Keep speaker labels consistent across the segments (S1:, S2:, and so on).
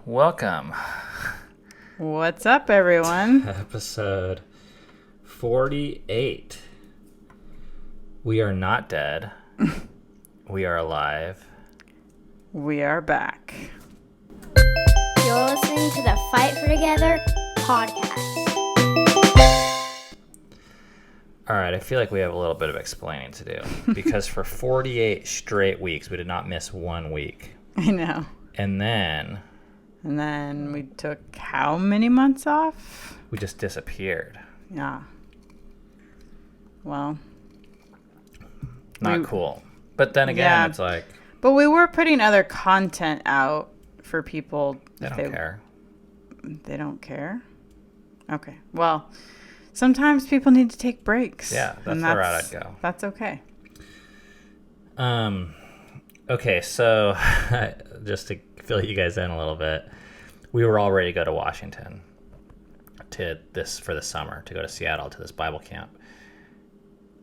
S1: welcome.
S2: What's up, everyone?
S1: Episode 48. We are not dead. We are alive.
S2: We are back.
S3: You're listening to the Fight for Together podcast.
S1: All right, I feel like we have a little bit of explaining to do because for 48 straight weeks, we did not miss 1 week.
S2: I know.
S1: And then
S2: we took how many months off?
S1: we just disappeared.
S2: Yeah. Well.
S1: Not cool. But then again, it's like...
S2: But we were putting other content out for people.
S1: They don't care.
S2: They don't care? Okay. Well, sometimes people need to take breaks.
S1: Yeah, that's the route I'd go.
S2: That's okay.
S1: Okay, so just to fill you guys in a little bit, we were all ready to go to Washington for the summer, to go to Seattle to this Bible camp.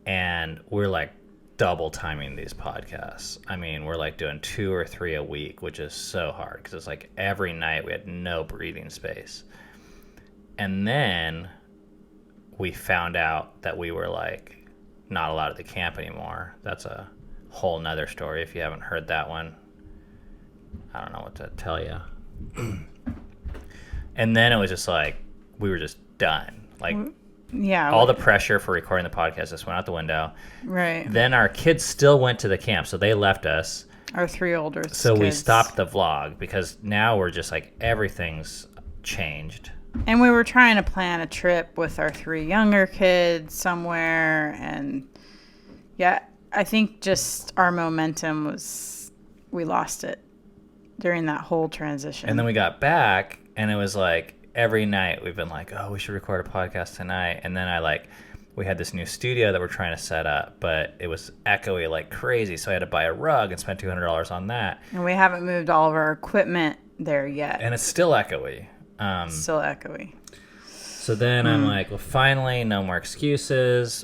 S1: And we're like double timing these podcasts. I mean, we're like doing 2 or 3 a week, which is so hard because it's like every night we had no breathing space. And then we found out that we were like not allowed at the camp anymore. That's a whole nother story. If you haven't heard that one, I don't know what to tell you. And then it was just like we were just done. Like,
S2: yeah,
S1: all the pressure for recording the podcast just went out the window.
S2: Right.
S1: Then our kids still went to the camp, so they left us.
S2: Our 3 older kids.
S1: So we stopped the vlog because now we're just like everything's changed.
S2: And we were trying to plan a trip with our 3 younger kids somewhere, and yeah, I think just our momentum we lost it during that whole transition.
S1: And then we got back, and it was like every night we've been like, oh, we should record a podcast tonight. And then we had this new studio that we're trying to set up, but it was echoey like crazy. So I had to buy a rug and spend $200 on that.
S2: And we haven't moved all of our equipment there yet.
S1: And it's still echoey.
S2: Still echoey.
S1: So then I'm like, well, finally, no more excuses.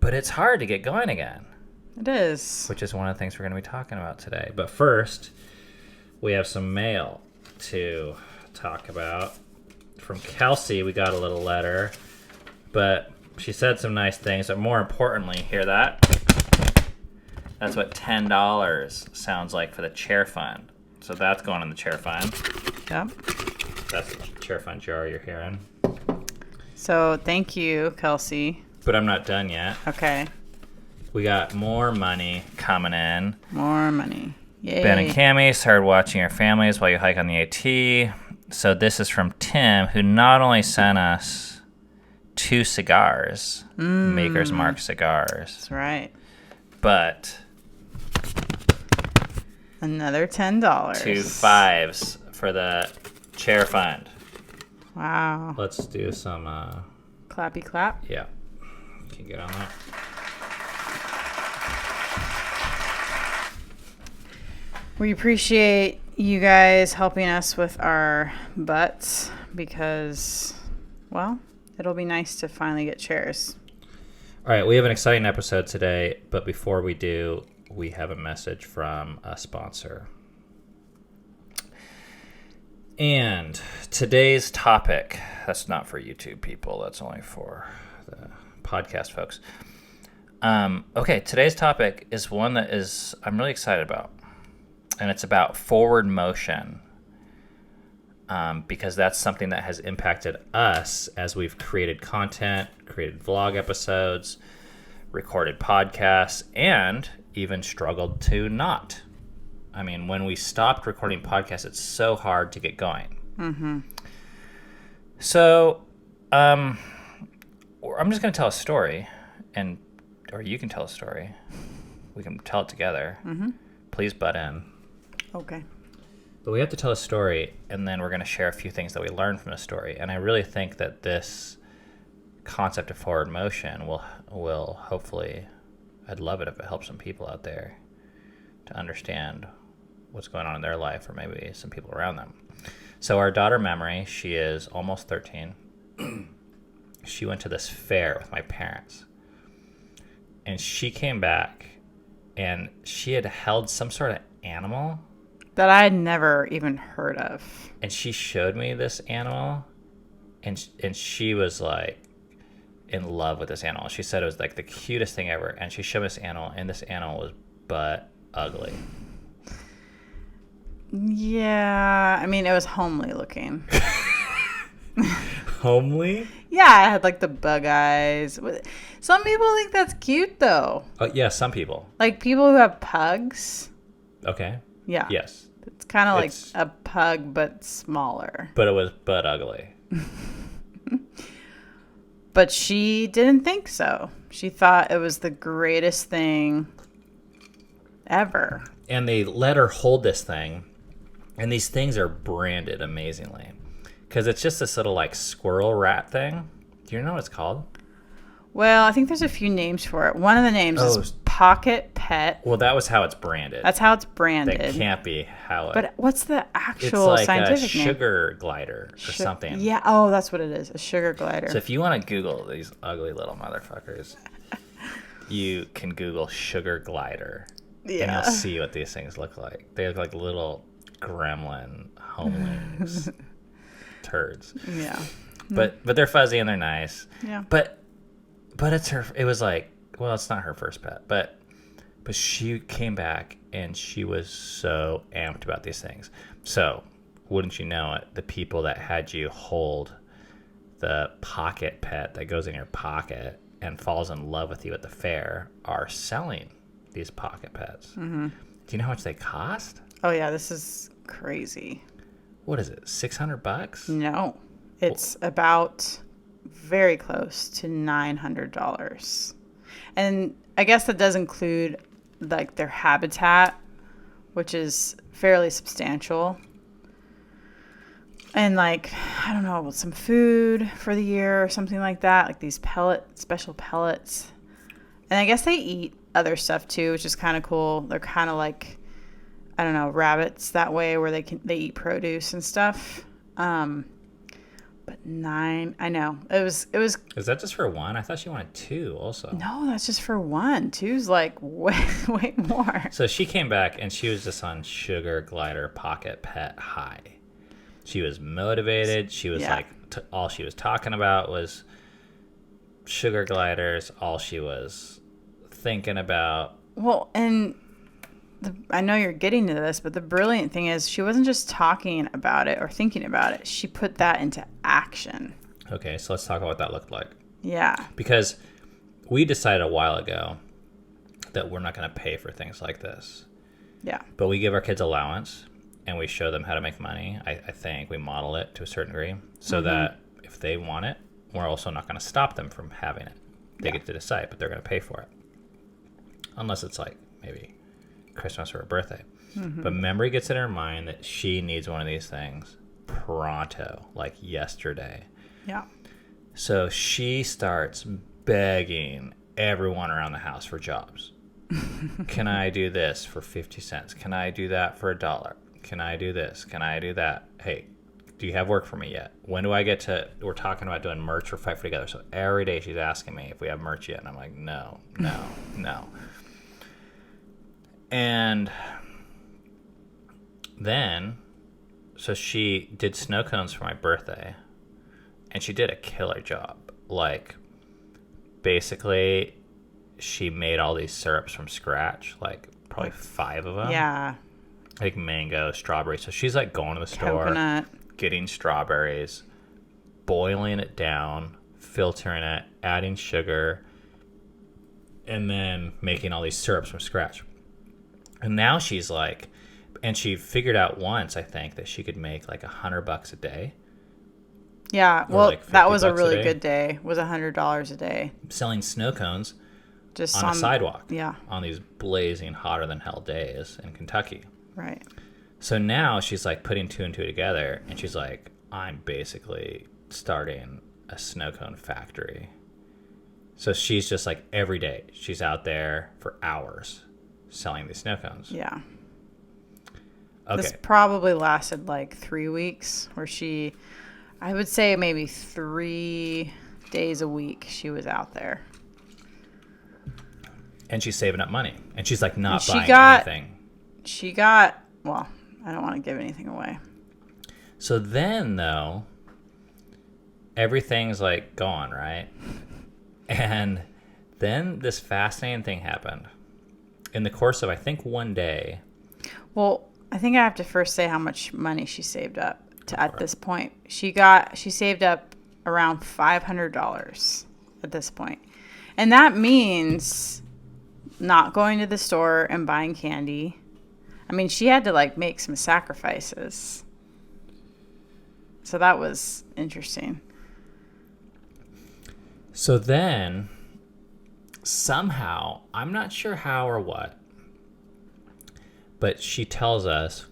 S1: But it's hard to get going again.
S2: It is.
S1: Which is one of the things we're going to be talking about today. But first, we have some mail to talk about. From Kelsey, we got a little letter. But she said some nice things. But more importantly, hear that? That's what $10 sounds like for the chair fund. So that's going in the chair fund.
S2: Yep.
S1: That's the chair fund jar you're hearing.
S2: So thank you, Kelsey.
S1: But I'm not done yet.
S2: Okay.
S1: We got more money coming in.
S2: More money. Yay.
S1: Ben and Cammie started watching your families while you hike on the AT. So this is from Tim, who not only sent us 2 cigars, Maker's Mark cigars.
S2: That's right.
S1: But
S2: another $10.
S1: 2 5s for the chair fund.
S2: Wow.
S1: Let's do some...
S2: Clappy clap.
S1: Yeah. Can you get on that?
S2: We appreciate you guys helping us with our butts because, well, it'll be nice to finally get chairs.
S1: All right, we have an exciting episode today, but before we do, we have a message from a sponsor. And today's topic, that's not for YouTube people, that's only for the podcast folks. Okay, today's topic is one that I'm really excited about. And it's about forward motion, because that's something that has impacted us as we've created content, created vlog episodes, recorded podcasts, and even struggled to not. I mean, when we stopped recording podcasts, it's so hard to get going. Mm-hmm. So, I'm just going to tell a story, or you can tell a story. We can tell it together. Mm-hmm. Please butt in.
S2: Okay.
S1: But we have to tell a story, and then we're going to share a few things that we learned from the story. And I really think that this concept of forward motion will hopefully, I'd love it if it helps some people out there to understand what's going on in their life, or maybe some people around them. So our daughter Memory, she is almost 13. She went to this fair with my parents. And she came back, and she had held some sort of animal.
S2: that I had never even heard of.
S1: And she showed me this animal, and she was like in love with this animal. She said it was like the cutest thing ever, and she showed me this animal, and this animal was butt ugly.
S2: Yeah, I mean, it was homely looking.
S1: Homely?
S2: Yeah, it had like the bug eyes. Some people think that's cute though.
S1: Oh yeah, some people.
S2: Like people who have pugs.
S1: Okay.
S2: Yeah.
S1: Yes.
S2: It's kind of like
S1: It's-
S2: a pug but smaller.
S1: But it was butt ugly.
S2: But she didn't think so. She thought it was the greatest thing ever.
S1: And they let her hold this thing, and these things are branded amazingly, because it's just this little like squirrel rat thing. Do you know what it's called?
S2: Well, I think there's a few names for it. One of the names
S1: Oh.
S2: is Pocket Pet.
S1: Well, that was how it's branded.
S2: That's how it's
S1: That
S2: branded.
S1: can't be how it.
S2: But what's the
S1: it's
S2: actual
S1: like a
S2: scientific name?
S1: sugar glider or something.
S2: Yeah. Oh, that's what it is. A sugar glider.
S1: So if you want to Google these ugly little motherfuckers, you can Google sugar glider, and
S2: Yeah.
S1: you'll see what these things look like. They look like little gremlin homelings turds.
S2: Yeah.
S1: But they're fuzzy and they're nice.
S2: Yeah.
S1: But it's her. It was like, well, it's not her first pet, but she came back and she was so amped about these things. So wouldn't you know it, the people that had you hold the pocket pet that goes in your pocket and falls in love with you at the fair are selling these pocket pets. Mm-hmm. Do you know how much they cost?
S2: Oh yeah, this is crazy.
S1: What is it? $600?
S2: No, it's about very close to $900, and I guess that does include like their habitat, which is fairly substantial, and like I don't know, some food for the year or something like that, like these special pellets, and I guess they eat other stuff too, which is kind of cool. They're kind of like, I don't know, rabbits that way, where they eat produce and stuff. But I know it was.
S1: Is that just for one? I thought she wanted two also.
S2: No, that's just for one. Two's like way more.
S1: So she came back and she was just on sugar glider pocket pet high. She was motivated. She was
S2: Yeah.
S1: like, all she was talking about was sugar gliders. All she was thinking about.
S2: Well, and I know you're getting to this, but the brilliant thing is she wasn't just talking about it or thinking about it. She put that into action.
S1: Okay, so let's talk about what that looked like.
S2: Yeah.
S1: Because we decided a while ago that we're not going to pay for things like this.
S2: Yeah.
S1: But we give our kids allowance and we show them how to make money. I think we model it to a certain degree so that if they want it, we're also not going to stop them from having it. They get to decide, but they're going to pay for it. Unless it's like maybe Christmas or a birthday. But memory gets in her mind that she needs one of these things pronto, like yesterday.
S2: Yeah.
S1: So she starts begging everyone around the house for jobs. Can I do this for 50 cents? Can I do that for $1? Can I do this? Can I do that? Hey, do you have work for me yet? When do I get to, we're talking about doing merch for Fight for Together. So every day she's asking me if we have merch yet. And I'm like, no. And then, so she did snow cones for my birthday, and she did a killer job. Like, basically, she made all these syrups from scratch, like probably 5 of them.
S2: Yeah.
S1: Like mango, strawberry. So she's like going to the store,
S2: Coconut.
S1: getting strawberries, boiling it down, filtering it, adding sugar, and then making all these syrups from scratch. And now she's like, and she figured out once, I think, that she could make like $100 a day
S2: Yeah.
S1: Or
S2: Well,
S1: like
S2: that was
S1: $50
S2: a
S1: a
S2: really
S1: day?
S2: good day. It was $100 a day.
S1: selling snow cones
S2: Just
S1: on a sidewalk
S2: Yeah.
S1: on these blazing hotter than hell days in Kentucky.
S2: Right.
S1: So now she's like putting 2 and 2 together, and she's like, I'm basically starting a snow cone factory. So she's just like every day she's out there for hours selling these snow cones.
S2: Yeah.
S1: Okay.
S2: This probably lasted like 3 weeks, where I would say maybe 3 days a week she was out there.
S1: And she's saving up money, and she's like not
S2: And she
S1: buying
S2: got-
S1: anything.
S2: She got, well, I don't want to give anything away.
S1: So then, though, everything's like gone, right? And then this fascinating thing happened. In the course of, I think, one day.
S2: Well, I think I have to first say how much money she saved up at this point. She saved up around $500 at this point. And that means not going to the store and buying candy. I mean, she had to like make some sacrifices. So that was interesting.
S1: So then, somehow, I'm not sure how or what, but she tells us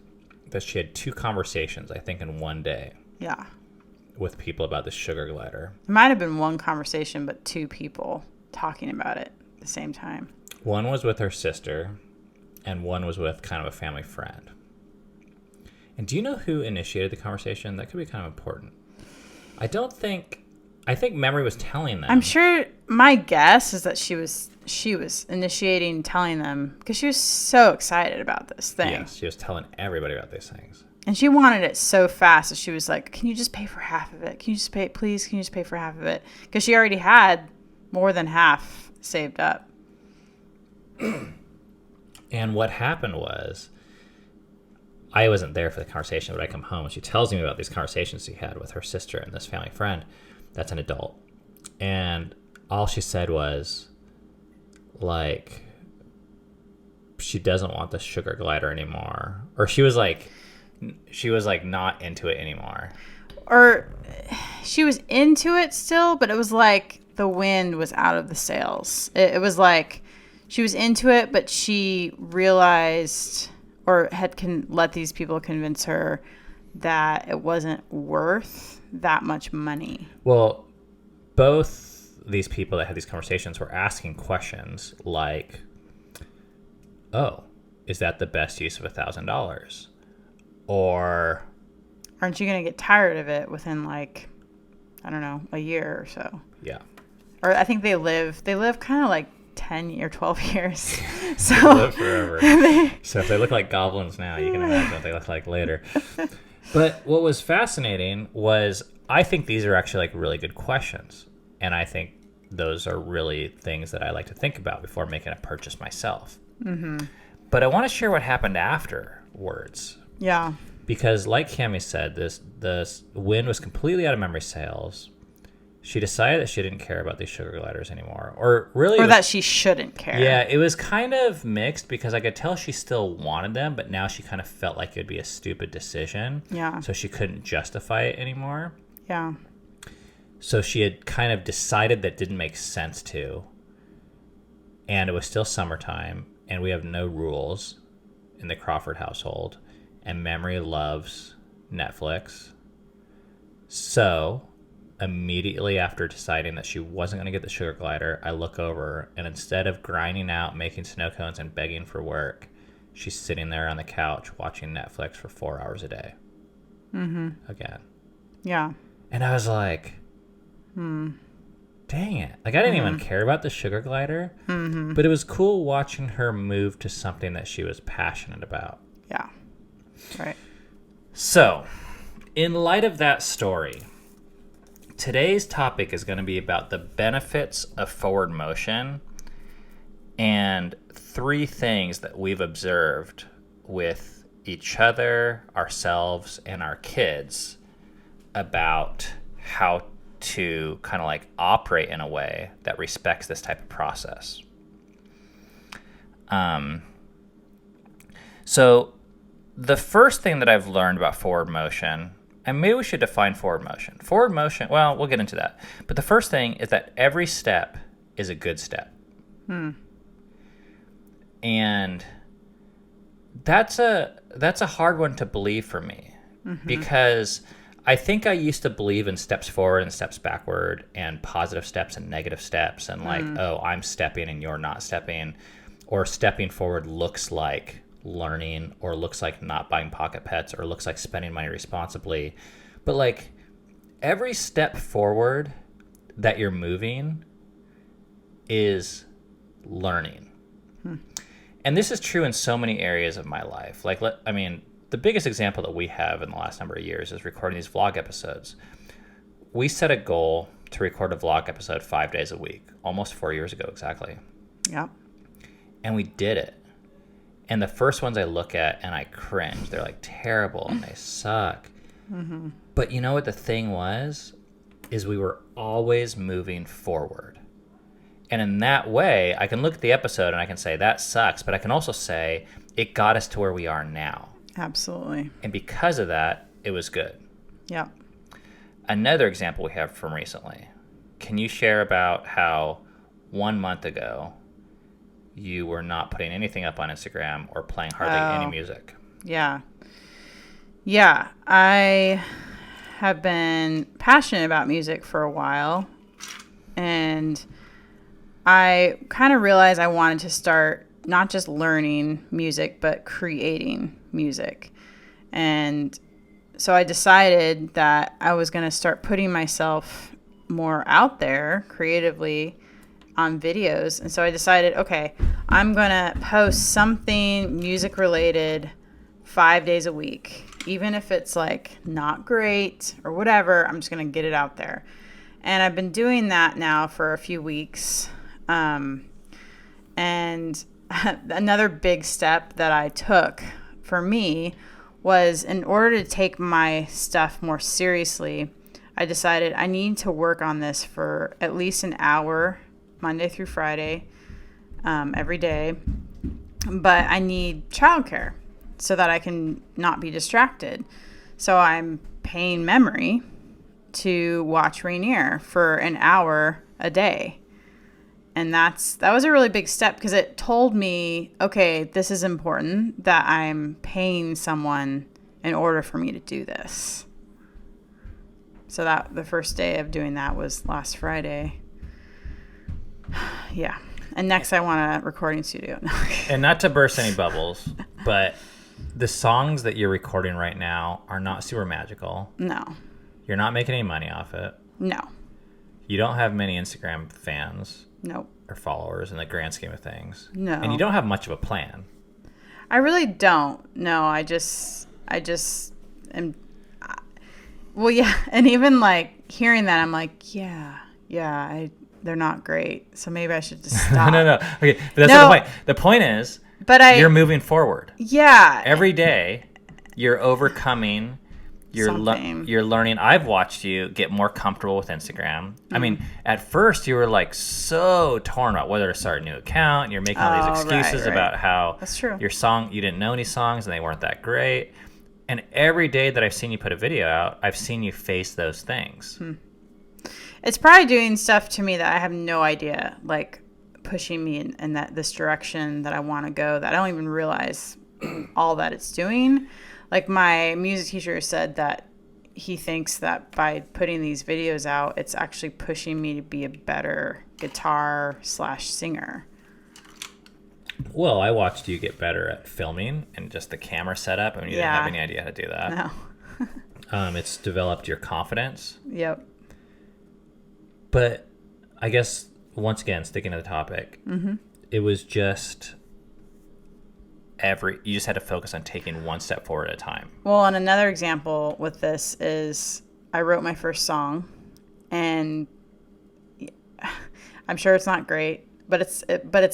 S1: that she had 2 conversations, I think, in one day.
S2: Yeah.
S1: With people about the sugar glider.
S2: It might have been one conversation, but 2 people talking about it at the same time.
S1: One was with her sister, and one was with kind of a family friend. And do you know who initiated the conversation? That could be kind of important. I think Memory was telling them.
S2: I'm sure my guess is that she was initiating telling them because she was so excited about this thing.
S1: Yes, she was telling everybody about these things.
S2: And she wanted it so fast that she was like, can you just pay for half of it? Can you just pay, please? Can you just pay for half of it? Because she already had more than half saved up.
S1: And what happened was, I wasn't there for the conversation, but I come home and she tells me about these conversations she had with her sister and this family friend that's an adult. And all she said was, like, she doesn't want the sugar glider anymore. Or she was like not into it anymore.
S2: Or she was into it still, but it was like the wind was out of the sails. It was like she was into it, but she realized or let these people convince her that it wasn't worth that much money.
S1: Well, both these people that had these conversations were asking questions like, oh, is that the best use of $1,000? Or
S2: aren't you going to get tired of it within like, I don't know, a year or so?
S1: Yeah.
S2: Or I think they live kind of like 10 or 12 years. So
S1: they live forever. So if they look like goblins now, you can imagine what they look like later. But what was fascinating was, I think these are actually like really good questions. And I think those are really things that I like to think about before making a purchase myself. Mm-hmm. But I want to share what happened afterwards.
S2: Yeah.
S1: Because like Cami said, this wind was completely out of Memory sales. She decided that she didn't care about these sugar gliders anymore. Or
S2: that she shouldn't care.
S1: Yeah, it was kind of mixed because I could tell she still wanted them, but now she kind of felt like it would be a stupid decision.
S2: Yeah.
S1: So she couldn't justify it anymore.
S2: Yeah.
S1: So she had kind of decided that didn't make sense to. And it was still summertime, and we have no rules in the Crawford household. And Memory loves Netflix. So immediately after deciding that she wasn't going to get the sugar glider, I look over, and instead of grinding out, making snow cones, and begging for work, she's sitting there on the couch watching Netflix for 4 hours a day. Mm-hmm. Again.
S2: Yeah.
S1: And I was like, dang it. Like, I didn't even care about the sugar glider, but it was cool watching her move to something that she was passionate about.
S2: Yeah. Right.
S1: So, in light of that story, today's topic is going to be about the benefits of forward motion and 3 things that we've observed with each other, ourselves, and our kids about how to kind of like operate in a way that respects this type of process. So the first thing that I've learned about forward motion, and maybe we should define forward motion. Forward motion, well, we'll get into that. But the first thing is that every step is a good step. And that's a hard one to believe for me, because I think I used to believe in steps forward and steps backward and positive steps and negative steps and like, oh, I'm stepping and you're not stepping, or stepping forward looks like learning or looks like not buying pocket pets or looks like spending money responsibly. But like every step forward that you're moving is learning. And this is true in so many areas of my life. Like, the the biggest example that we have in the last number of years is recording these vlog episodes. We set a goal to record a vlog episode 5 days a week, almost 4 years ago exactly.
S2: Yep.
S1: And we did it. And the first ones I look at and I cringe. They're like terrible and they suck. Mm-hmm. But you know what the thing was? Is we were always moving forward. And in that way, I can look at the episode and I can say, that sucks. But I can also say, it got us to where we are now.
S2: Absolutely.
S1: And because of that, it was good.
S2: Yep.
S1: Another example we have from recently. Can you share about how 1 month ago you were not putting anything up on Instagram or playing hardly any music?
S2: Yeah. Yeah. I have been passionate about music for a while. And I kind of realized I wanted to start not just learning music, but creating music. And so I decided that I was going to start putting myself more out there creatively on videos. And so I decided, okay, I'm going to post something music related 5 days a week. Even if it's like not great or whatever, I'm just going to get it out there. And I've been doing that now for a few weeks. And another big step that I took for me was, in order to take my stuff more seriously, I decided I need to work on this for at least an hour, Monday through Friday, every day. But I need childcare so that I can not be distracted. So I'm paying memory to watch Rainier for an hour a day. And that was a really big step, because it told me, okay, this is important, that I'm paying someone in order for me to do this. So that the first day of doing that was last Friday. Yeah. And next I want a recording studio.
S1: And not to burst any bubbles, but the songs that you're recording right now are not super magical.
S2: No.
S1: You're not making any money off it.
S2: No.
S1: You don't have many Instagram fans.
S2: Nope.
S1: Or followers in the grand scheme of things.
S2: No.
S1: And you don't have much of a plan.
S2: I really don't. No, I just am. Well, yeah. And even like hearing that, I'm like, yeah, they're not great. So maybe I should just stop.
S1: No. Okay, but that's not the point. The point is, you're moving forward.
S2: Yeah.
S1: Every day, you're overcoming. You're learning. I've watched you get more comfortable with Instagram. I mean, at first you were like so torn about whether to start a new account. You're making all these excuses about how
S2: that's true.
S1: Your song, you didn't know any songs and they weren't that great. And every day that I've seen you put a video out, I've seen you face those things.
S2: It's probably doing stuff to me that I have no idea, like pushing me in this direction that I want to go, that I don't even realize all that it's doing. Like my music teacher said that he thinks that by putting these videos out, it's actually pushing me to be a better guitar/singer.
S1: Well, I watched you get better at filming and just the camera setup. I mean, you didn't have any idea how to do that.
S2: No.
S1: It's developed your confidence.
S2: Yep.
S1: But I guess, once again, sticking to the topic, it was just... you just had to focus on taking one step forward at a time.
S2: Well, and another example with this is I wrote my first song, and I'm sure it's not great, but it's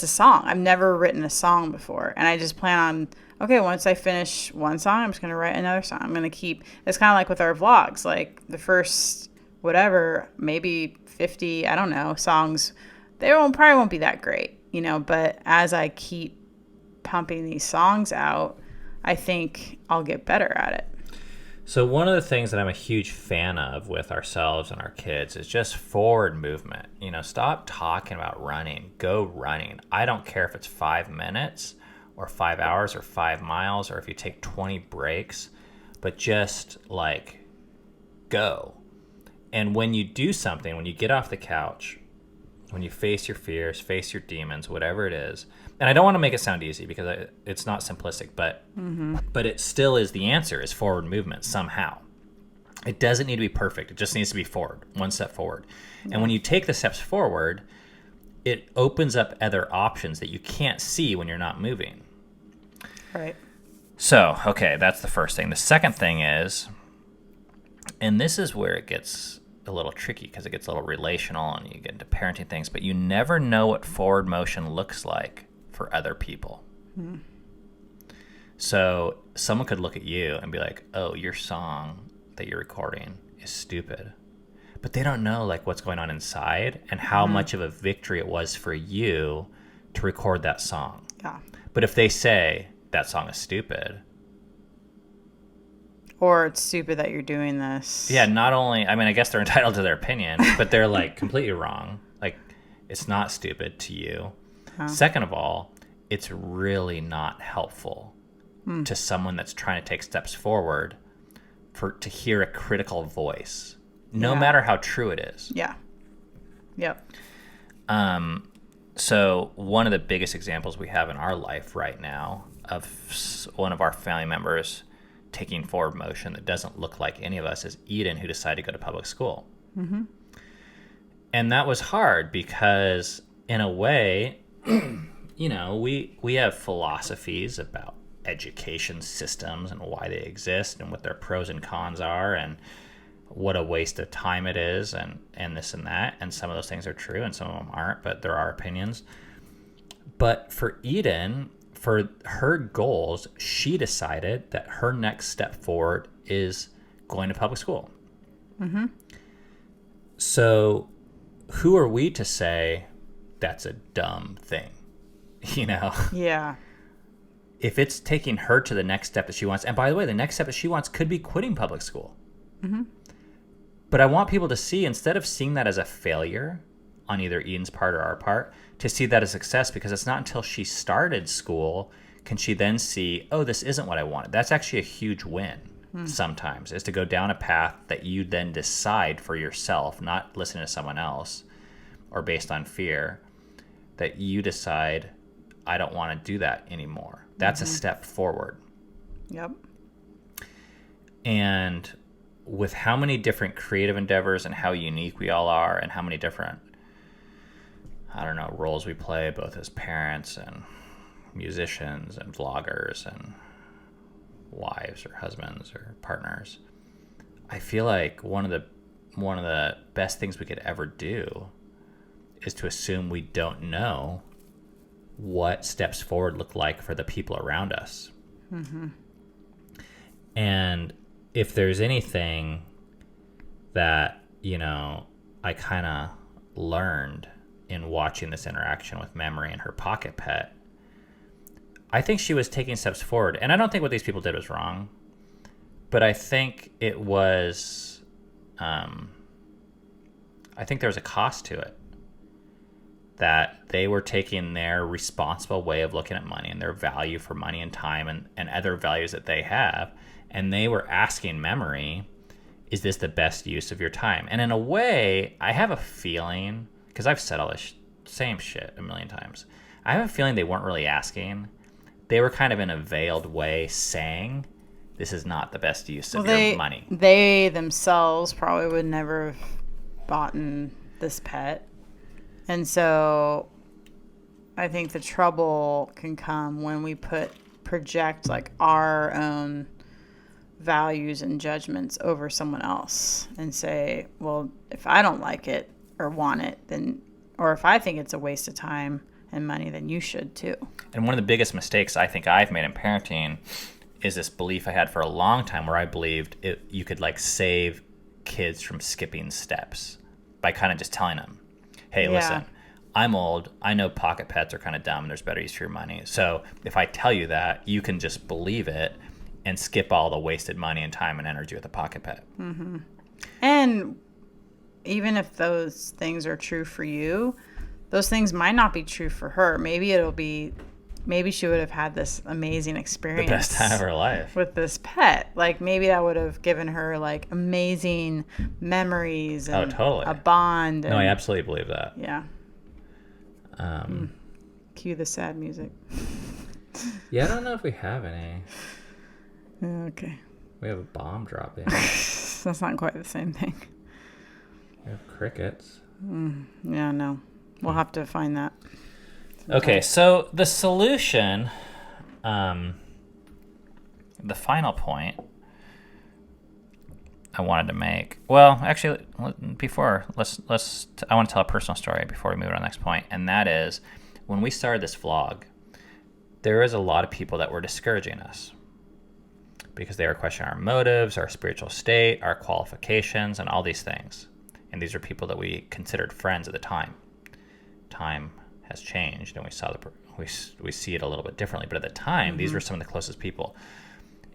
S2: a song. I've never written a song before, and I just plan on, okay, once I finish one song, I'm just going to write another song. I'm going to keep, it's kind of like with our vlogs, like the first, whatever, maybe 50, I don't know, songs, probably won't be that great, but as I keep pumping these songs out, I think I'll get better at it.
S1: So one of the things that I'm a huge fan of with ourselves and our kids is just forward movement. Stop talking about running. Go running. I don't care if it's 5 minutes or 5 hours or 5 miles or if you take 20 breaks, but just like go. And when you do something, when you get off the couch, when you face your fears, face your demons, whatever it is, and I don't want to make it sound easy because it's not simplistic, but it still is the answer, is forward movement somehow. It doesn't need to be perfect. It just needs to be forward, one step forward. Yeah. And when you take the steps forward, it opens up other options that you can't see when you're not moving.
S2: Right.
S1: So, okay, that's the first thing. The second thing is, and this is where it gets a little tricky because it gets a little relational and you get into parenting things, but you never know what forward motion looks like for other people. So someone could look at you and be like, oh, your song that you're recording is stupid. But they don't know like what's going on inside and how much of a victory it was for you to record that song.
S2: Yeah.
S1: But if they say that song is stupid,
S2: or it's stupid that you're doing this.
S1: yeah, not only, I mean, I guess they're entitled to their opinion, but they're like completely wrong. Like, it's not stupid to you. Second of all, it's really not helpful to someone that's trying to take steps forward to hear a critical voice, no matter how true it is.
S2: Yeah. Yep.
S1: So one of the biggest examples we have in our life right now of one of our family members taking forward motion that doesn't look like any of us is Eden, who decided to go to public school. Mm-hmm. And that was hard because in a way, you know, we have philosophies about education systems and why they exist and what their pros and cons are and what a waste of time it is and this and that. And some of those things are true and some of them aren't, but there are opinions. But for Eden, for her goals, she decided that her next step forward is going to public school. Mm-hmm. So who are we to say that's a dumb thing? You know?
S2: Yeah.
S1: If it's taking her to the next step that she wants, and by the way, the next step that she wants could be quitting public school. Mm-hmm. But I want people to see, instead of seeing that as a failure on either Eden's part or our part, to see that as success, because it's not until she started school can she then see, oh, this isn't what I wanted. That's actually a huge win sometimes, is to go down a path that you then decide for yourself, not listening to someone else or based on fear, that you decide, I don't want to do that anymore. That's a step forward.
S2: Yep.
S1: And with how many different creative endeavors and how unique we all are and how many different, I don't know, roles we play, both as parents and musicians and vloggers and wives or husbands or partners, I feel like one of the best things we could ever do is to assume we don't know what steps forward look like for the people around us. Mm-hmm. And if there's anything that, you know, I kind of learned in watching this interaction with Memory and her pocket pet, I think she was taking steps forward. And I don't think what these people did was wrong, but I think it was, I think there was a cost to it. That they were taking their responsible way of looking at money and their value for money and time and other values that they have, and they were asking Memory, is this the best use of your time? And in a way, I have a feeling, because I've said all this same shit a million times, I have a feeling they weren't really asking. They were kind of in a veiled way saying, this is not the best use of your money.
S2: They themselves probably would never have bought this pet. And so I think the trouble can come when we project like our own values and judgments over someone else and say, well, if I don't like it or want it, then, or if I think it's a waste of time and money, then you should too.
S1: And one of the biggest mistakes I think I've made in parenting is this belief I had for a long time where I believed you could like save kids from skipping steps by kind of just telling them, hey, listen, I'm old. I know pocket pets are kind of dumb. There's better use for your money. So if I tell you that, you can just believe it and skip all the wasted money and time and energy with a pocket pet.
S2: Mm-hmm. And even if those things are true for you, those things might not be true for her. Maybe she would have had this amazing experience.
S1: The best time of her life.
S2: With this pet. Like maybe that would have given her like amazing memories and
S1: totally.
S2: A bond.
S1: No, I absolutely believe that.
S2: Yeah. Cue the sad music.
S1: Yeah, I don't know if we have any.
S2: Okay.
S1: We have a bomb dropping.
S2: That's not quite the same thing.
S1: We have crickets.
S2: Yeah, no. We'll have to find that.
S1: Okay, so the solution the final point I wanted to make. Well, actually, before I want to tell a personal story before we move on to the next point, and that is when we started this vlog, there was a lot of people that were discouraging us because they were questioning our motives, our spiritual state, our qualifications, and all these things. And these are people that we considered friends at the time. Time has changed, and we see it a little bit differently. But at the time, these were some of the closest people,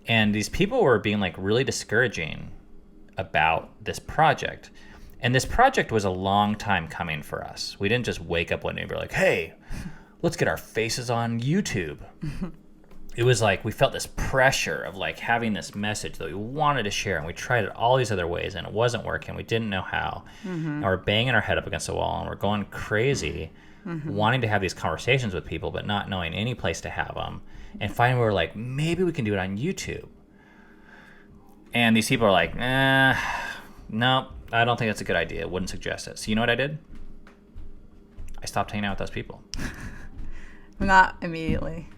S1: and these people were being like really discouraging about this project. And this project was a long time coming for us. We didn't just wake up one day and be like, hey, let's get our faces on YouTube. It was like we felt this pressure of like having this message that we wanted to share, and we tried it all these other ways and it wasn't working. We didn't know how. And we're banging our head up against the wall and we're going crazy, wanting to have these conversations with people but not knowing any place to have them. And finally we were like, maybe we can do it on YouTube. And these people are like, no, I don't think that's a good idea. Wouldn't suggest it. So you know what I did? I stopped hanging out with those people.
S2: Not immediately.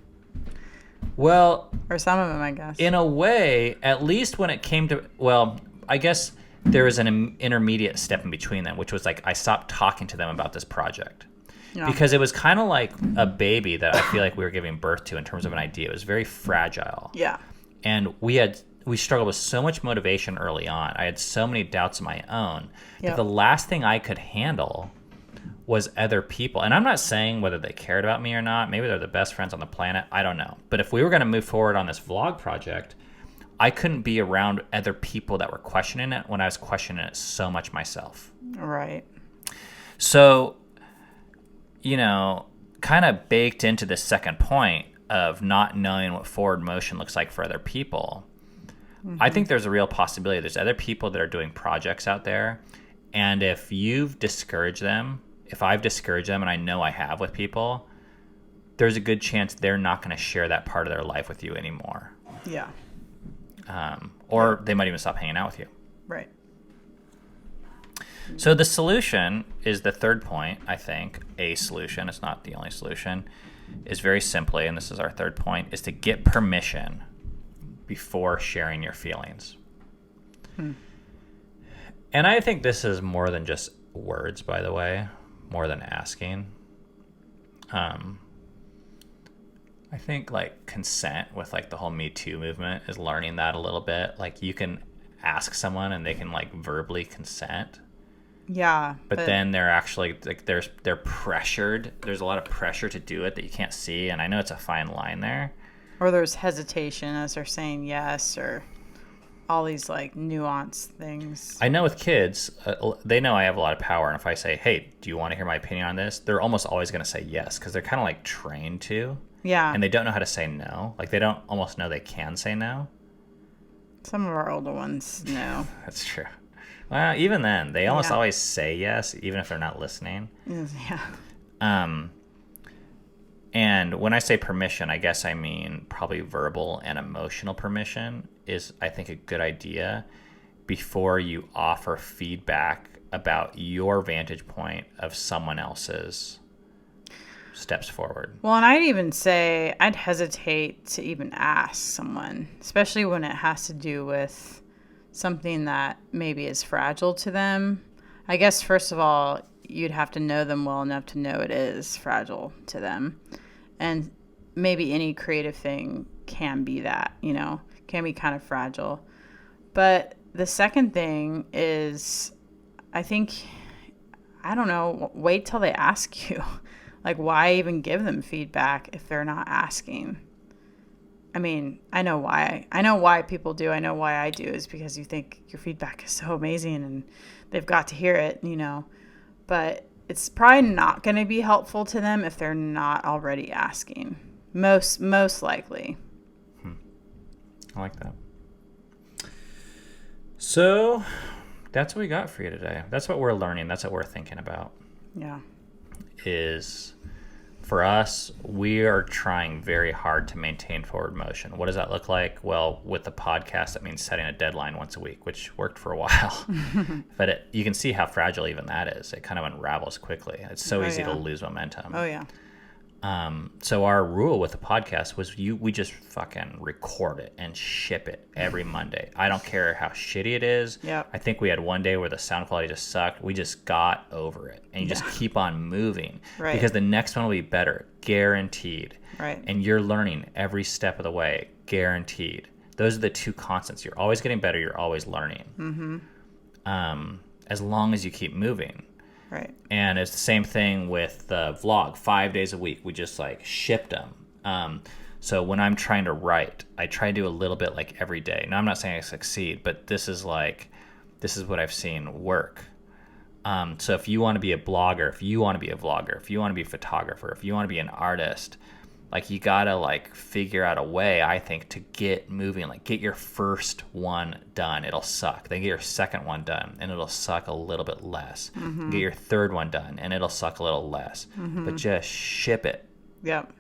S1: Well,
S2: or some of them, I guess.
S1: In a way, at least when it came to, well, I guess there was an intermediate step in between them, which was like I stopped talking to them about this project. Yeah. Because it was kind of like a baby that I feel like we were giving birth to in terms of an idea. It was very fragile.
S2: Yeah.
S1: And we struggled with so much motivation early on. I had so many doubts of my own that the last thing I could handle was other people. And I'm not saying whether they cared about me or not. Maybe they're the best friends on the planet. I don't know. But if we were going to move forward on this vlog project, I couldn't be around other people that were questioning it when I was questioning it so much myself.
S2: Right.
S1: So, kind of baked into this second point of not knowing what forward motion looks like for other people, I think there's a real possibility. There's other people that are doing projects out there. And if you've discouraged them, if I've discouraged them, and I know I have with people, there's a good chance they're not going to share that part of their life with you anymore.
S2: Yeah.
S1: Or they might even stop hanging out with you.
S2: Right.
S1: So the solution is the third point, I think. A solution, it's not the only solution, is very simply, and this is our third point, is to get permission before sharing your feelings. And I think this is more than just words, by the way, more than asking. I think like consent with like the whole Me Too movement is learning that a little bit. Like you can ask someone and they can like verbally consent.
S2: Yeah.
S1: But then they're actually like they're pressured. There's a lot of pressure to do it that you can't see, and I know it's a fine line there.
S2: Or there's hesitation as they're saying yes, or all these like nuanced things.
S1: I know with kids, they know I have a lot of power, and if I say, hey, do you want to hear my opinion on this? They're almost always going to say yes, because they're kind of like trained to.
S2: Yeah.
S1: And they don't know how to say no. Like they don't almost know they can say no.
S2: Some of our older ones know.
S1: That's true. Well, even then, they almost always say yes, even if they're not listening.
S2: Yeah.
S1: And when I say permission, I guess I mean probably verbal and emotional permission is, I think, a good idea before you offer feedback about your vantage point of someone else's steps forward.
S2: Well, and I'd even say I'd hesitate to even ask someone, especially when it has to do with something that maybe is fragile to them. I guess, first of all, you'd have to know them well enough to know it is fragile to them. And maybe any creative thing can be that, can be kind of fragile. But the second thing is, I think, I don't know, wait till they ask you. Like, why even give them feedback if they're not asking? I mean, I know why people do. I know why I do, is because you think your feedback is so amazing and they've got to hear it, But it's probably not going to be helpful to them if they're not already asking. Most likely.
S1: I like that. So that's what we got for you today. That's what we're learning. That's what we're thinking about.
S2: Yeah.
S1: Is for us, we are trying very hard to maintain forward motion. What does that look like? Well, with the podcast, that means setting a deadline once a week, which worked for a while. But you can see how fragile even that is. It kind of unravels quickly. It's so easy to lose momentum.
S2: Oh, yeah.
S1: So our rule with the podcast was we just fucking record it and ship it every Monday. I don't care how shitty it is.
S2: Yep.
S1: I think we had one day where the sound quality just sucked. We just got over it. And you just keep on moving.
S2: Right.
S1: Because the next one will be better. Guaranteed.
S2: Right.
S1: And you're learning every step of the way. Guaranteed. Those are the two constants. You're always getting better. You're always learning. Mm-hmm. As long as you keep moving.
S2: Right.
S1: And it's the same thing with the vlog. 5 days a week, we just like shipped them. So when I'm trying to write, I try to do a little bit like every day. Now I'm not saying I succeed, but this is what I've seen work. So if you want to be a blogger, if you want to be a vlogger, if you want to be a photographer, if you want to be an artist, like you gotta like figure out a way, I think, to get moving. Like get your first one done, it'll suck. Then get your second one done, and it'll suck a little bit less. Mm-hmm. Get your third one done, and it'll suck a little less. Mm-hmm. But just ship it.
S2: Yep.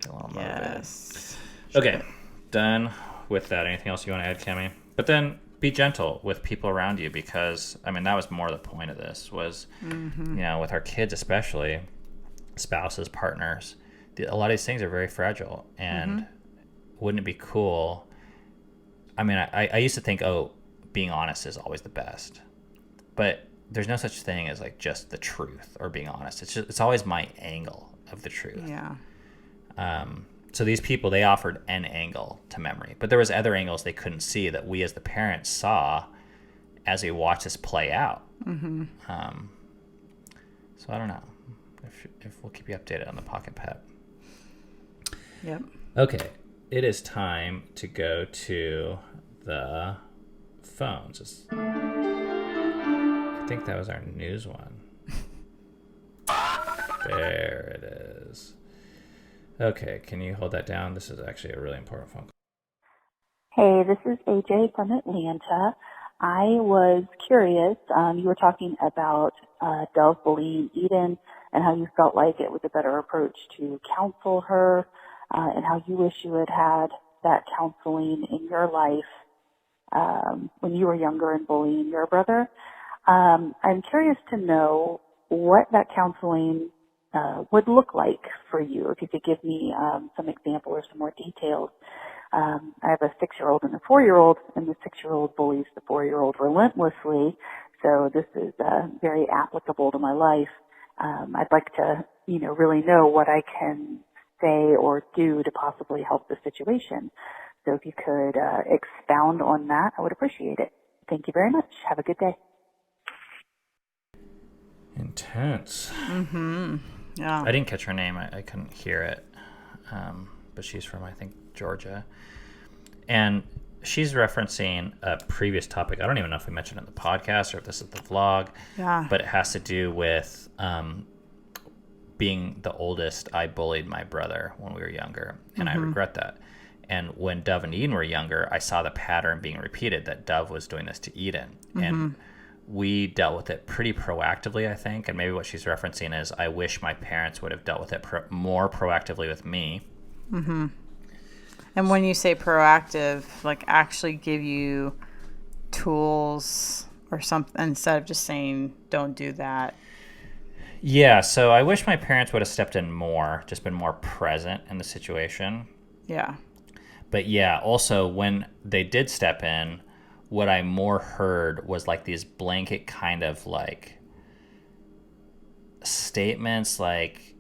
S1: Get a little motivated.
S2: Yes.
S1: Okay, done with that. Anything else you want to add, Kimmy? But then be gentle with people around you, because I mean that was more the point of this was, with our kids especially. Spouses, partners, a lot of these things are very fragile, and wouldn't it be cool? I mean, I used to think, being honest is always the best, but there's no such thing as like just the truth or being honest. It's always my angle of the truth.
S2: Yeah.
S1: So these people, they offered an angle to memory, but there was other angles they couldn't see that we as the parents saw as we watched this play out. Mm-hmm. So I don't know. If we'll keep you updated on the Pocket Pet.
S2: Yep.
S1: Okay, it is time to go to the phones. I think that was our news one. There it is. Okay, can you hold that down? This is actually a really important phone call.
S4: Hey, this is AJ from Atlanta. I was curious, you were talking about Dove bullying Eden and how you felt like it was a better approach to counsel her, and how you wish you had had that counseling in your life when you were younger and bullying your brother. I'm curious to know what that counseling would look like for you, if you could give me some example or some more details. I have a 6-year-old and a 4-year-old, and the 6-year-old bullies the 4-year-old relentlessly, so this is very applicable to my life. I'd like to, really know what I can say or do to possibly help the situation. So if you could expound on that, I would appreciate it. Thank you very much. Have a good day.
S1: Intense.
S2: Mm-hmm. Yeah.
S1: I didn't catch her name. I couldn't hear it. But she's from, I think, Georgia. And she's referencing a previous topic. I don't even know if we mentioned it in the podcast or if this is the vlog.
S2: Yeah.
S1: But it has to do with being the oldest. I bullied my brother when we were younger, and I regret that. And when Dove and Eden were younger, I saw the pattern being repeated, that Dove was doing this to Eden. And we dealt with it pretty proactively, I think. And maybe what she's referencing is, I wish my parents would have dealt with it more proactively with me.
S2: Mm-hmm. And when you say proactive, like actually give you tools or something instead of just saying, don't do that.
S1: Yeah, so I wish my parents would have stepped in more, just been more present in the situation.
S2: Yeah.
S1: But yeah, also when they did step in, what I more heard was like these blanket kind of like statements, like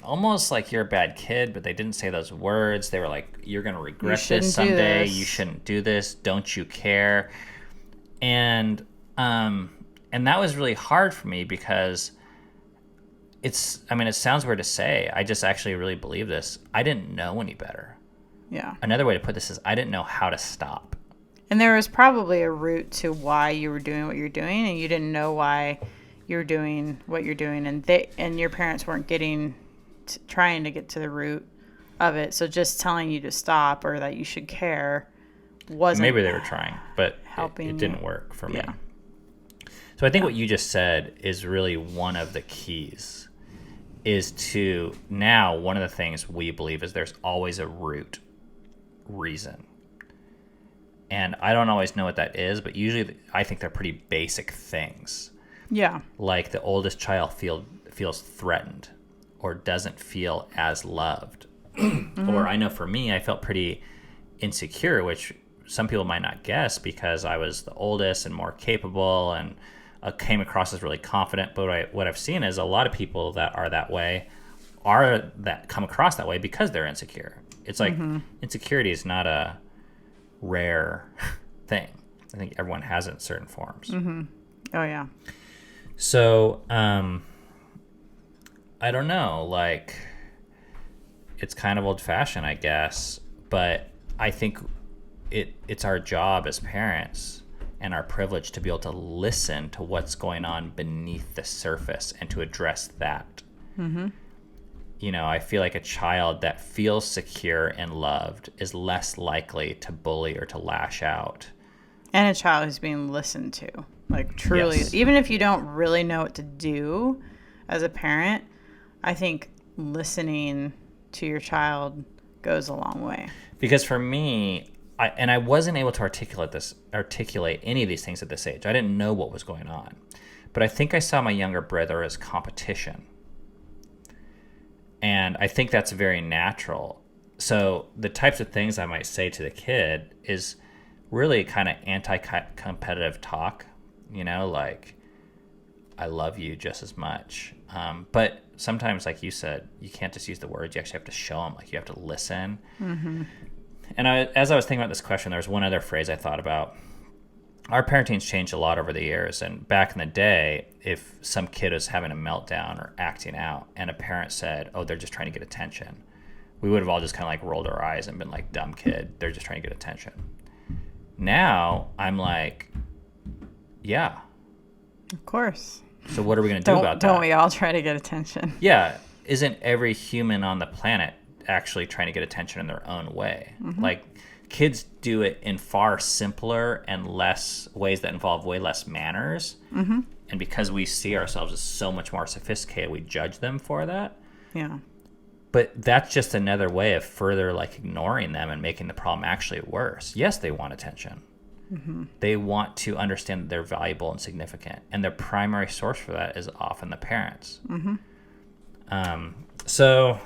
S1: almost like you're a bad kid, but they didn't say those words. They were like, you're going to regret this someday. You shouldn't do this. Don't you care? And that was really hard for me, because it sounds weird to say. I just actually really believe this. I didn't know any better.
S2: Yeah.
S1: Another way to put this is, I didn't know how to stop.
S2: And there was probably a root to why you were doing what you're doing, and you didn't know why you're doing what you're doing, and your parents weren't trying to get to the root of it. So just telling you to stop or that you should care wasn't.
S1: Maybe they were trying, but it didn't work for me.
S2: Yeah.
S1: So I think what you just said is really one of the keys. Is to now, one of the things we believe is there's always a root reason. And I don't always know what that is, but usually I think they're pretty basic things.
S2: Yeah.
S1: Like the oldest child feels threatened, or doesn't feel as loved. Or I know for me, I felt pretty insecure, which some people might not guess because I was the oldest and more capable and came across as really confident. But what I've seen is a lot of people that are that way that come across that way because they're insecure. It's like insecurity is not a rare thing. I think everyone has it in certain forms.
S2: Oh, yeah.
S1: So, I don't know, like, it's kind of old fashioned, I guess, but I think it's our job as parents and our privilege to be able to listen to what's going on beneath the surface and to address that. You know, I feel like a child that feels secure and loved is less likely to bully or to lash out.
S2: And a child who's being listened to. Like, truly,
S1: Yes.
S2: even if you don't really know what to do as a parent, I think listening to your child goes a long way.
S1: Because for me, I wasn't able to articulate any of these things at this age. I didn't know what was going on. But I think I saw my younger brother as competition. And I think that's very natural. So the types of things I might say to the kid is really kind of anti-competitive talk, you know, like, I love you just as much. But sometimes, like you said, you can't just use the words. You actually have to show them, like you have to listen. And as I was thinking about this question, there was one other phrase I thought about. Our parenting's changed a lot over the years. And back in the day, if some kid was having a meltdown or acting out and a parent said, oh, they're just trying to get attention, we would have all just kind of like rolled our eyes and been like, dumb kid, they're just trying to get attention. Now I'm like, yeah.
S2: Of course.
S1: So what are we going to do about that?
S2: Don't we all try to get attention?
S1: Yeah. Isn't every human on the planet actually trying to get attention in their own way? Like, kids do it in far simpler and less ways that involve way less manners. And because we see ourselves as so much more sophisticated, we judge them for that.
S2: Yeah.
S1: But that's just another way of further like ignoring them and making the problem actually worse. Yes, they want attention. They want to understand that they're valuable and significant. And their primary source for that is often the parents. So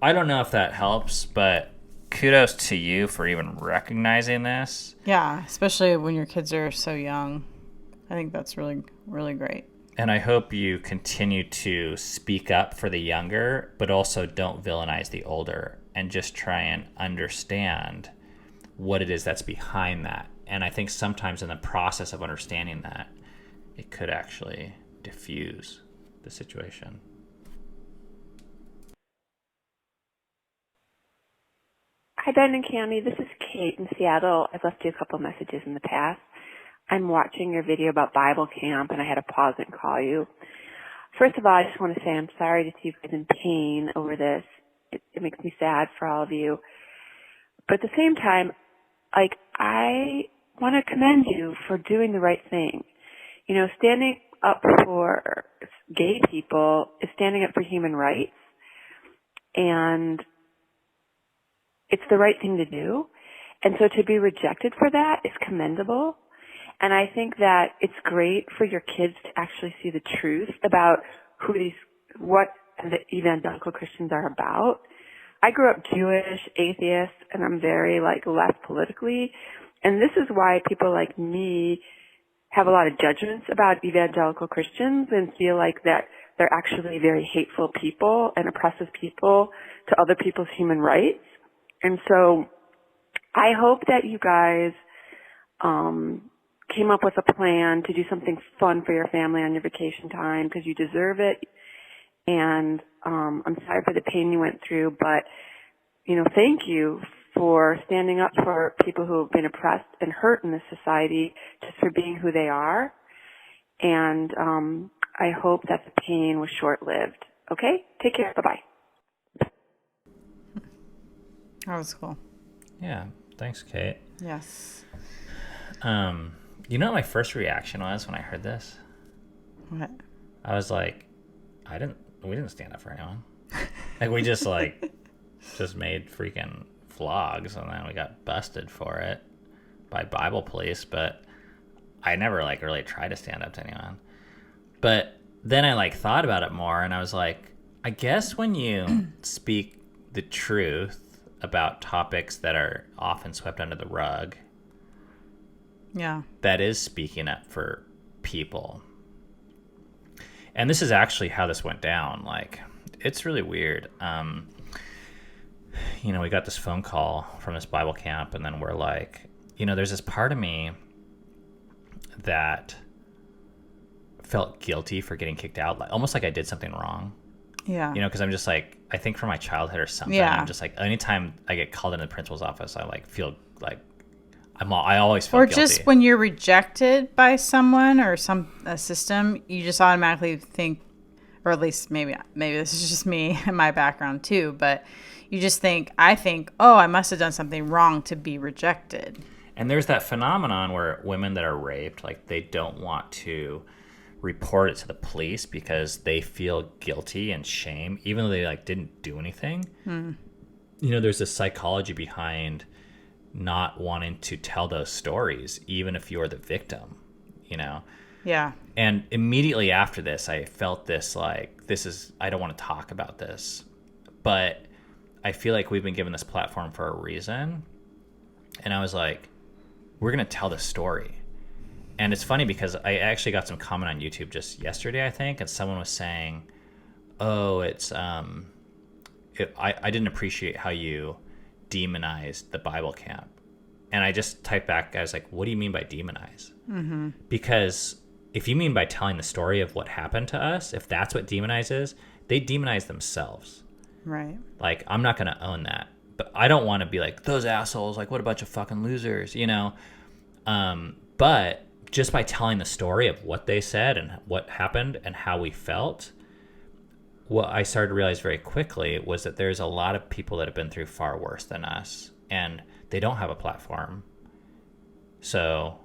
S1: I don't know if that helps, but kudos to you for even recognizing this.
S2: Yeah, especially when your kids are so young. I think that's really, really great.
S1: And I hope you continue to speak up for the younger, but also don't villainize the older and just try and understand what it is that's behind that. And I think sometimes in the process of understanding that, it could actually diffuse the situation.
S5: Hi, Ben and Cami. This is Kate in Seattle. I've left you a couple messages in the past. I'm watching your video about Bible camp, and I had to pause and call you. First of all, I just want to say I'm sorry to see you guys in pain over this. It makes me sad for all of you. But at the same time, like, I want to commend you for doing the right thing. You know, standing up for gay people is standing up for human rights, and it's the right thing to do. And so to be rejected for that is commendable. And I think that it's great for your kids to actually see the truth about what the evangelical Christians are about. I grew up Jewish, atheist, and I'm very left politically. And this is why people like me have a lot of judgments about evangelical Christians and feel like that they're actually very hateful people and oppressive people to other people's human rights. And so I hope that you guys came up with a plan to do something fun for your family on your vacation time, because you deserve it. And I'm sorry for the pain you went through, but, you know, thank you for standing up for people who have been oppressed and hurt in this society, just for being who they are. And I hope that the pain was short-lived. Okay? Take care. Bye-bye.
S2: That was cool.
S1: Yeah. Thanks, Kate.
S2: Yes.
S1: You know what my first reaction was when I heard this?
S2: What?
S1: I was like, we didn't stand up for anyone. Like, we just just made freaking vlogs, and then we got busted for it by Bible police, but I never really tried to stand up to anyone. But then I thought about it more, and I was like, I guess when you speak the truth about topics that are often swept under the rug,
S2: Yeah.
S1: that is speaking up for people. And this is actually how this went down. Like, it's really weird. We got this phone call from this Bible camp, and then we're like, there's this part of me that felt guilty for getting kicked out, like almost like I did something wrong.
S2: Yeah.
S1: Because I'm just like, I think from my childhood or something,
S2: Yeah.
S1: I'm just like, anytime I get called into the principal's office, I like feel like I always feel guilty. Or
S2: just when you're rejected by someone or a system, you just automatically think, or at least maybe this is just me and my background too, but you just I think, oh, I must have done something wrong to be rejected.
S1: And there's that phenomenon where women that are raped, like, they don't want to report it to the police because they feel guilty and shame, even though they like didn't do anything. There's this psychology behind not wanting to tell those stories, even if you're the victim.
S2: Yeah.
S1: And immediately after this, I felt this like, I don't want to talk about this, but I feel like we've been given this platform for a reason. And I was like, we're going to tell the story. And it's funny because I actually got some comment on YouTube just yesterday, I think, and someone was saying, "Oh, it's I didn't appreciate how you demonized the Bible camp." And I just typed back, I was like, "What do you mean by demonize?" Mm-hmm. Because if you mean by telling the story of what happened to us, if that's what demonize is, they demonize themselves.
S2: Right.
S1: Like, I'm not going to own that, but I don't want to be like, those assholes, like, what a bunch of fucking losers, But just by telling the story of what they said and what happened and how we felt, what I started to realize very quickly was that there's a lot of people that have been through far worse than us, and they don't have a platform. So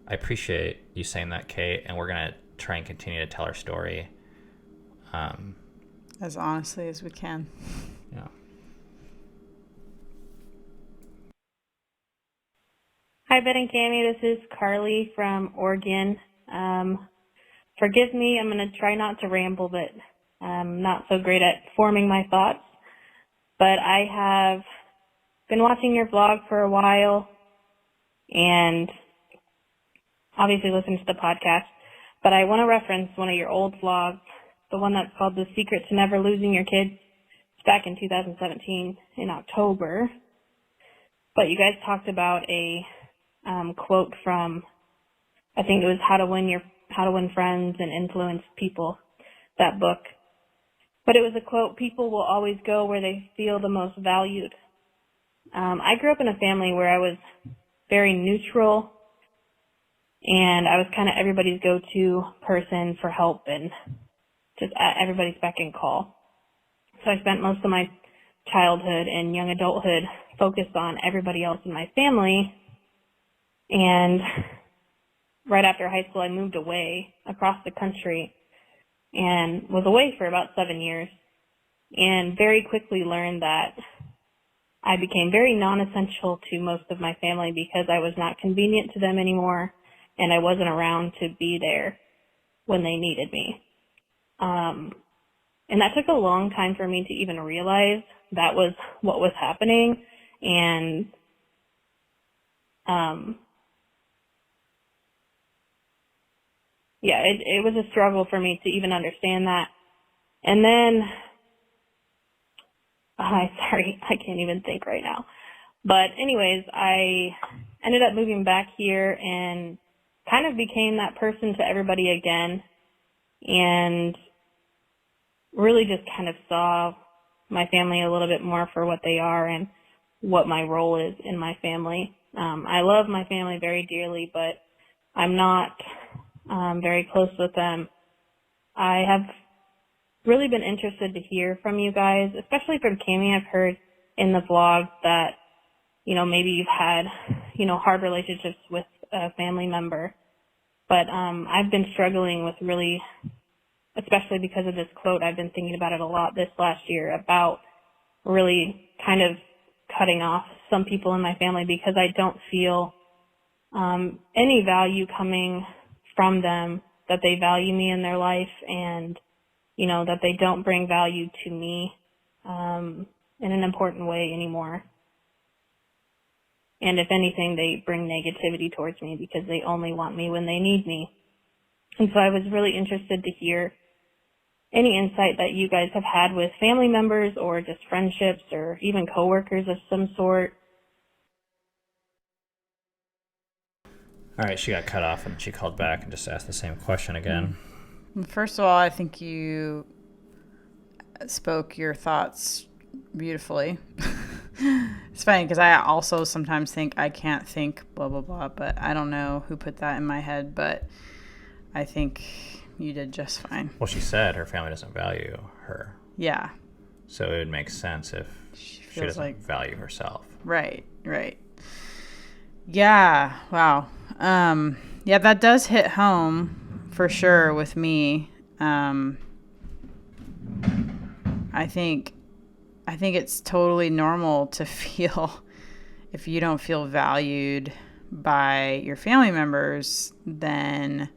S1: I appreciate you saying that, Kate, and we're going to try and continue to tell our story.
S2: As honestly as we can.
S1: Yeah.
S6: Hi, Ben and Cami. This is Carly from Oregon. Forgive me, I'm going to try not to ramble, but I'm not so great at forming my thoughts. But I have been watching your vlog for a while and obviously listened to the podcast. But I want to reference one of your old vlogs, the one that's called The Secret to Never Losing Your Kids. It's back in 2017 in October. But you guys talked about a quote from, I think it was How to Win Friends and Influence People, that book. But it was a quote, "People will always go where they feel the most valued." I grew up in a family where I was very neutral, and I was kind of everybody's go-to person for help and just at everybody's beck and call. So I spent most of my childhood and young adulthood focused on everybody else in my family. And right after high school, I moved away across the country and was away for about 7 years, and very quickly learned that I became very non-essential to most of my family because I was not convenient to them anymore, and I wasn't around to be there when they needed me. And that took a long time for me to even realize that was what was happening. And it was a struggle for me to even understand that. And then, sorry, I can't even think right now. But anyways, I ended up moving back here and kind of became that person to everybody again, and really just kind of saw my family a little bit more for what they are and what my role is in my family. I love my family very dearly, but I'm not very close with them. I have really been interested to hear from you guys, especially from Cami. I've heard in the vlog that, maybe you've had, hard relationships with a family member. But I've been struggling with really, especially because of this quote, I've been thinking about it a lot this last year about really kind of cutting off some people in my family because I don't feel any value coming from them, that they value me in their life. And, that they don't bring value to me in an important way anymore. And if anything, they bring negativity towards me because they only want me when they need me. And so I was really interested to hear any insight that you guys have had with family members or just friendships or even coworkers of some sort.
S1: All right, she got cut off and she called back and just asked the same question again.
S2: First of all, I think you spoke your thoughts beautifully. It's funny because I also sometimes think I can't think blah, blah, blah, but I don't know who put that in my head, but I think you did just fine.
S1: Well, she said her family doesn't value her.
S2: Yeah.
S1: So it would make sense if she doesn't value herself.
S2: Right. Yeah. Wow. Yeah, that does hit home for sure with me. I think it's totally normal to feel, if you don't feel valued by your family members, then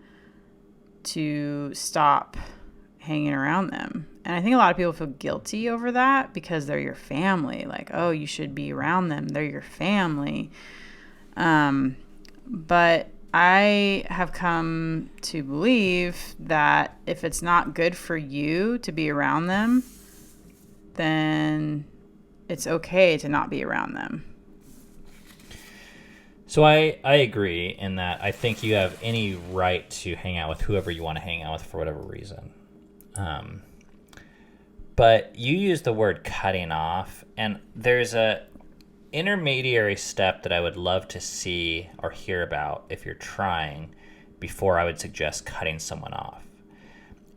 S2: to stop hanging around them. And I think a lot of people feel guilty over that because they're your family. Like, oh, you should be around them. They're your family. But I have come to believe that if it's not good for you to be around them, then it's okay to not be around them.
S1: So I agree in that I think you have any right to hang out with whoever you want to hang out with for whatever reason. But you use the word cutting off, and there's a intermediary step that I would love to see or hear about if you're trying before I would suggest cutting someone off.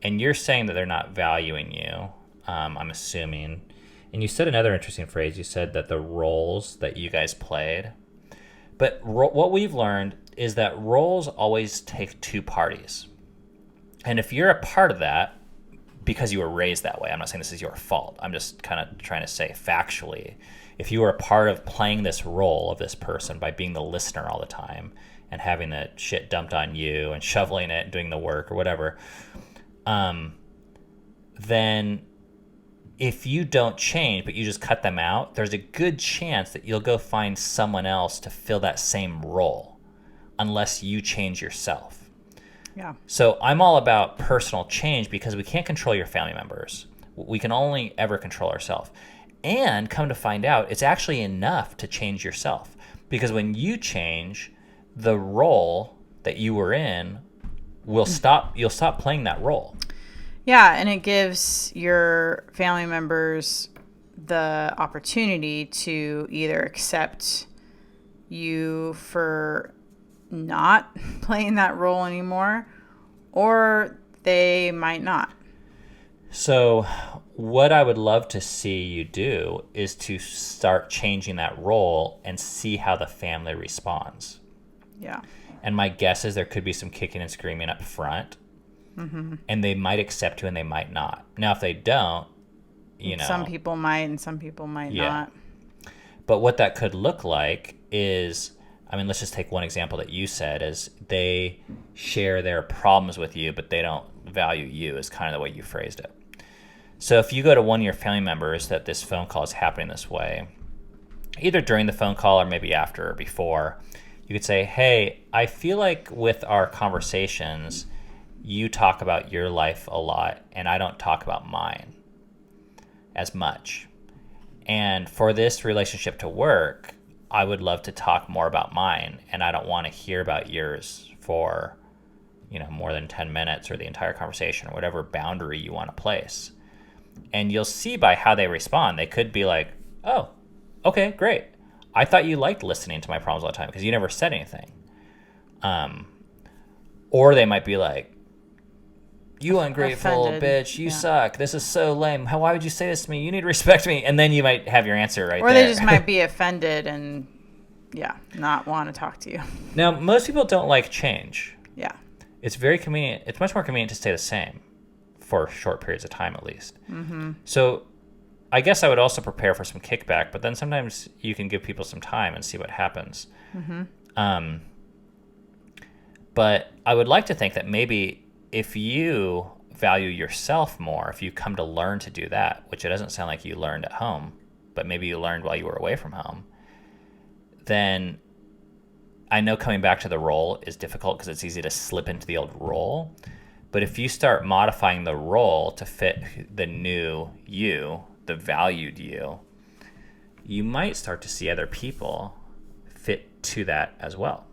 S1: And you're saying that they're not valuing you, I'm assuming. And you said another interesting phrase. You said that the roles that you guys played. But what we've learned is that roles always take two parties. And if you're a part of that, because you were raised that way, I'm not saying this is your fault. I'm just kind of trying to say factually, if you were a part of playing this role of this person by being the listener all the time and having the shit dumped on you and shoveling it and doing the work or whatever, then if you don't change but you just cut them out, there's a good chance that you'll go find someone else to fill that same role unless you change yourself.
S2: Yeah.
S1: So I'm all about personal change because we can't control your family members. We can only ever control ourselves. And come to find out, it's actually enough to change yourself. Because when you change, the role that you were in will stop. You'll stop playing that role.
S2: Yeah, and it gives your family members the opportunity to either accept you for not playing that role anymore, or they might not.
S1: So what I would love to see you do is to start changing that role and see how the family responds.
S2: Yeah.
S1: And my guess is there could be some kicking and screaming up front. Mm-hmm. And they might accept you and they might not. Now, if they don't,
S2: some people might and some people might not.
S1: But what that could look like is, let's just take one example that you said, is they share their problems with you, but they don't value you, is kind of the way you phrased it. So if you go to one of your family members that this phone call is happening this way, either during the phone call or maybe after or before, you could say, hey, I feel like with our conversations, you talk about your life a lot and I don't talk about mine as much. And for this relationship to work, I would love to talk more about mine, and I don't want to hear about yours for, more than 10 minutes or the entire conversation or whatever boundary you want to place. And you'll see by how they respond, they could be like, oh, okay, great. I thought you liked listening to my problems all the time because you never said anything. Or they might be like, you ungrateful bitch, you suck. This is so lame. Why would you say this to me? You need to respect me. And then you might have your answer right there.
S2: Or they just might be offended and, not want to talk to you.
S1: Now, most people don't like change.
S2: Yeah.
S1: It's very convenient. It's much more convenient to stay the same for short periods of time, at least. Mm-hmm. So I guess I would also prepare for some kickback, but then sometimes you can give people some time and see what happens. Mm-hmm. But I would like to think that maybe if you value yourself more, if you come to learn to do that, which it doesn't sound like you learned at home, but maybe you learned while you were away from home, then I know coming back to the role is difficult because it's easy to slip into the old role. But if you start modifying the role to fit the new you, the valued you, you might start to see other people fit to that as well.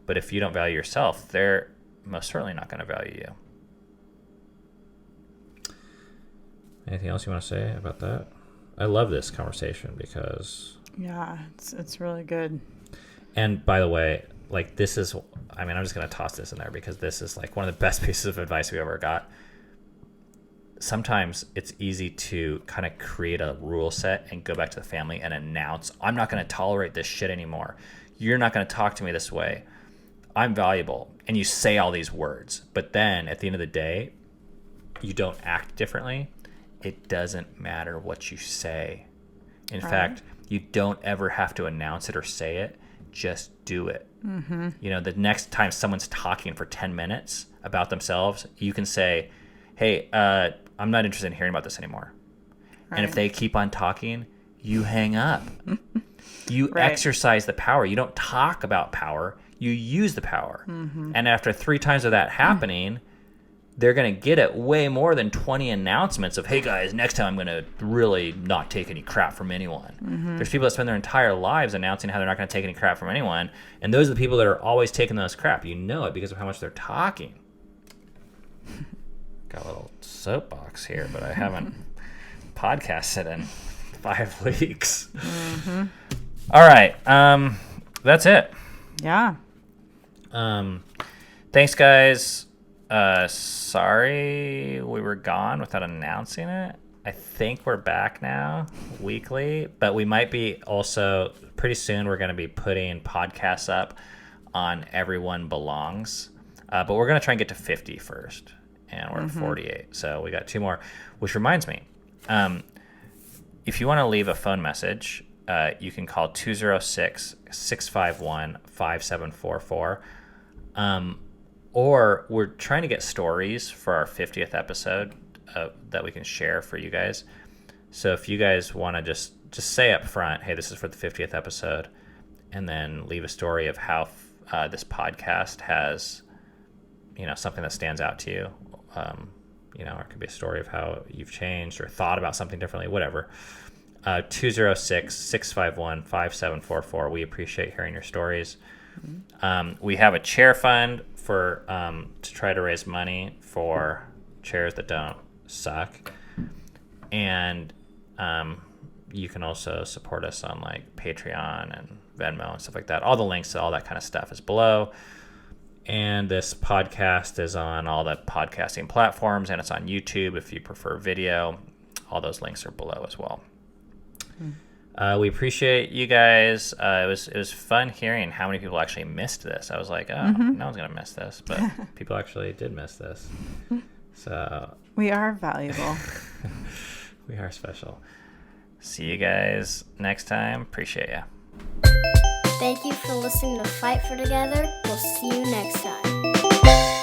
S1: But if you don't value yourself, they're most certainly not going to value you. Anything else you want to say about that? I love this conversation because...
S2: Yeah, it's really good.
S1: And by the way, like this is, I mean, I'm just going to toss this in there because this is like one of the best pieces of advice we ever got. Sometimes it's easy to kind of create a rule set and go back to the family and announce, I'm not going to tolerate this shit anymore. You're not going to talk to me this way. I'm valuable. And you say all these words. But then at the end of the day, you don't act differently. It doesn't matter what you say. In fact, you don't ever have to announce it or say it. Just do it. Mm-hmm. You know, the next time someone's talking for 10 minutes about themselves, you can say, hey, I'm not interested in hearing about this anymore. Right. And if they keep on talking, you hang up. You exercise the power. You don't talk about power. You use the power. Mm-hmm. And after 3 times of that happening, they're going to get it way more than 20 announcements of, hey guys, next time I'm going to really not take any crap from anyone. Mm-hmm. There's people that spend their entire lives announcing how they're not going to take any crap from anyone. And those are the people that are always taking those crap. You know it because of how much they're talking. Got a little soapbox here, but I haven't podcasted in 5 weeks. Mm-hmm. All right. That's it.
S2: Yeah.
S1: Thanks, guys. Sorry we were gone without announcing it. I think we're back now weekly, but we might be also pretty soon we're going to be putting podcasts up on Everyone Belongs. But we're going to try and get to 50 first. And we're at 48. So we got 2 more, which reminds me, if you want to leave a phone message, you can call 206-651-5744. Or we're trying to get stories for our 50th episode that we can share for you guys. So if you guys want to just say up front, hey, this is for the 50th episode, and then leave a story of how this podcast has, you know, something that stands out to you. You know, or it could be a story of how you've changed or thought about something differently, whatever. 206-651-5744. We appreciate hearing your stories. Mm-hmm. We have a chair fund for to try to raise money for chairs that don't suck. And you can also support us on like Patreon and Venmo and stuff like that. All the links to all that kind of stuff is below. And this podcast is on all the podcasting platforms, and it's on YouTube if you prefer video. All those links are below as well. We appreciate you guys. It was fun hearing how many people actually missed this. I was like, oh, no one's gonna miss this, but people actually did miss this. So
S2: we are valuable.
S1: We are special. See you guys next time. Appreciate ya.
S3: Thank you for listening to Fight for Together. We'll see you next time.